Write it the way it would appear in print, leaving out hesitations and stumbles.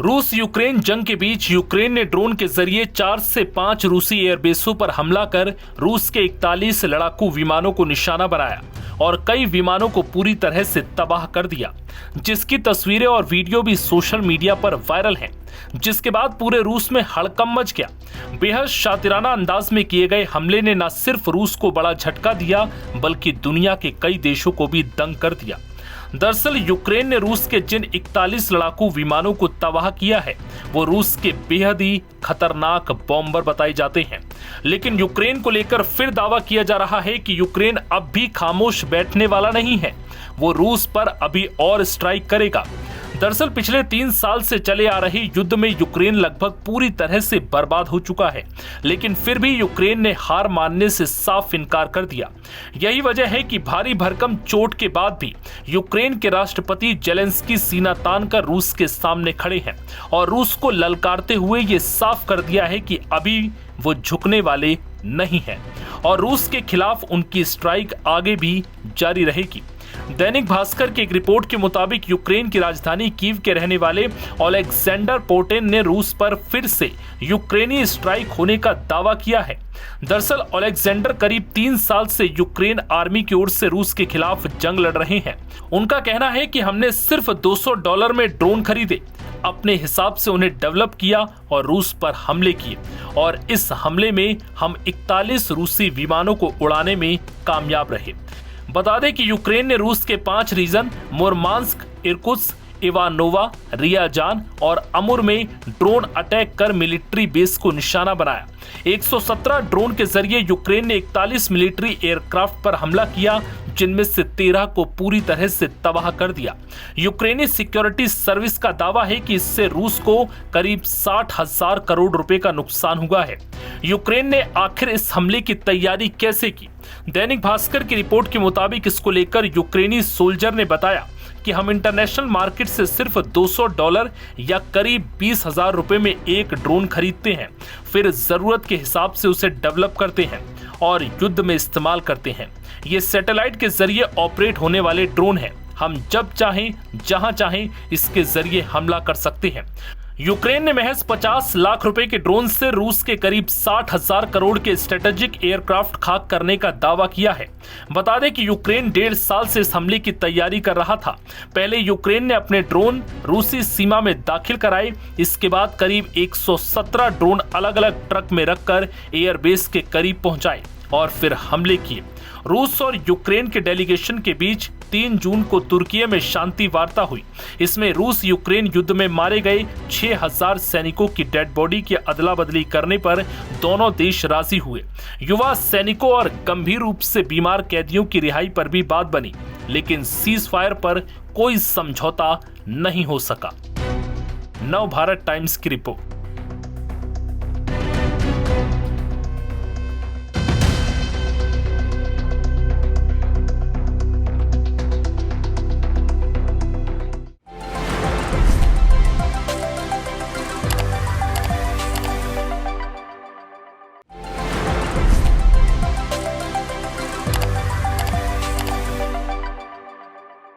रूस यूक्रेन जंग के बीच यूक्रेन ने ड्रोन के जरिए 4 से 5 रूसी एयरबेसों पर हमला कर रूस के 41 लड़ाकू विमानों को निशाना बनाया और कई विमानों को पूरी तरह से तबाह कर दिया, जिसकी तस्वीरें और वीडियो भी सोशल मीडिया पर वायरल हैं। जिसके बाद पूरे रूस में हड़कंप मच गया। बेहद शातिराना अंदाज में किए गए हमले ने न सिर्फ रूस को बड़ा झटका दिया, बल्कि दुनिया के कई देशों को भी दंग कर दिया। दरअसल यूक्रेन ने रूस के जिन 41 लड़ाकू विमानों को तबाह किया है, वो रूस के बेहद ही खतरनाक बॉम्बर बताए जाते हैं। लेकिन यूक्रेन को लेकर फिर दावा किया जा रहा है कि यूक्रेन अब भी खामोश बैठने वाला नहीं है, वो रूस पर अभी और स्ट्राइक करेगा। दरअसल पिछले 3 साल से चले आ रहे युद्ध में यूक्रेन लगभग पूरी तरह से बर्बाद हो चुका है, लेकिन फिर भी यूक्रेन ने हार मानने से साफ इनकार कर दिया। यही वजह है कि भारी भरकम चोट के बाद भी यूक्रेन के राष्ट्रपति जेलेंस्की सीना तान कर रूस के सामने खड़े हैं और रूस को ललकारते हुए ये साफ कर दिया है कि अभी वो झुकने वाले नहीं हैं और रूस के खिलाफ उनकी स्ट्राइक आगे भी जारी रहेगी। दैनिक भास्कर की एक रिपोर्ट के मुताबिक यूक्रेन की राजधानी कीव के रहने वाले ओलेक्जेंडर पोटेन ने रूस पर फिर से यूक्रेनी स्ट्राइक होने का दावा किया है। दरअसल ओलेक्जेंडर करीब 3 साल से यूक्रेन आर्मी की ओर से रूस के खिलाफ जंग लड़ रहे हैं। उनका कहना है कि हमने सिर्फ $200 में ड्रोन खरीदे, अपने हिसाब से उन्हें डेवलप किया और रूस पर हमले किए और इस हमले में हम 41 रूसी विमानों को उड़ाने में कामयाब रहे। बता दें कि यूक्रेन ने रूस के 5 रीजन मुर्मांस्क, इर्कुत्स्क, इवानोवा, रियाजान और अमुर में ड्रोन अटैक कर मिलिट्री बेस को निशाना बनाया। 117 ड्रोन के जरिए यूक्रेन ने 41 मिलिट्री एयरक्राफ्ट पर हमला किया, जिनमें से 13 को पूरी तरह से तबाह कर दिया। यूक्रेनी सिक्योरिटी सर्विस का दावा है कि इससे रूस को करीब 60,000 करोड़ रुपए का नुकसान हुआ है। यूक्रेन ने आखिर इस हमले की तैयारी कैसे की? दैनिक भास्कर की रिपोर्ट के मुताबिक इसको लेकर यूक्रेनी सोल्जर ने बताया कि हम इंटरनेशनल मार्केट से सिर्फ $200 या करीब 20,000 रुपए में एक ड्रोन खरीदते हैं, फिर जरूरत के हिसाब से उसे डेवलप करते हैं और युद्ध में इस्तेमाल करते हैं। ये सैटेलाइट के जरिए ऑपरेट होने वाले ड्रोन हैं। हम जब चाहें, जहां चाहें इसके जरिए हमला कर सकते हैं। यूक्रेन ने महज 50 लाख रुपए के ड्रोन से रूस के करीब 60,000 करोड़ के स्ट्रेटेजिक एयरक्राफ्ट खाक करने का दावा किया है। बता दें कि यूक्रेन 1.5 साल से इस हमले की तैयारी कर रहा था। पहले यूक्रेन ने अपने ड्रोन रूसी सीमा में दाखिल कराए, इसके बाद करीब 117 ड्रोन अलग अलग ट्रक में रखकर एयरबेस के करीब पहुंचाए और फिर हमले किए। रूस और यूक्रेन के डेलीगेशन के बीच 3 जून को तुर्की में शांति वार्ता हुई। इसमें रूस यूक्रेन युद्ध में मारे गए 6,000 सैनिकों की डेड बॉडी की अदला बदली करने पर दोनों देश राजी हुए। युवा सैनिकों और गंभीर रूप से बीमार कैदियों की रिहाई पर भी बात बनी, लेकिन सीज फायर पर कोई समझौता नहीं हो सका। नव भारत टाइम्स की रिपोर्ट।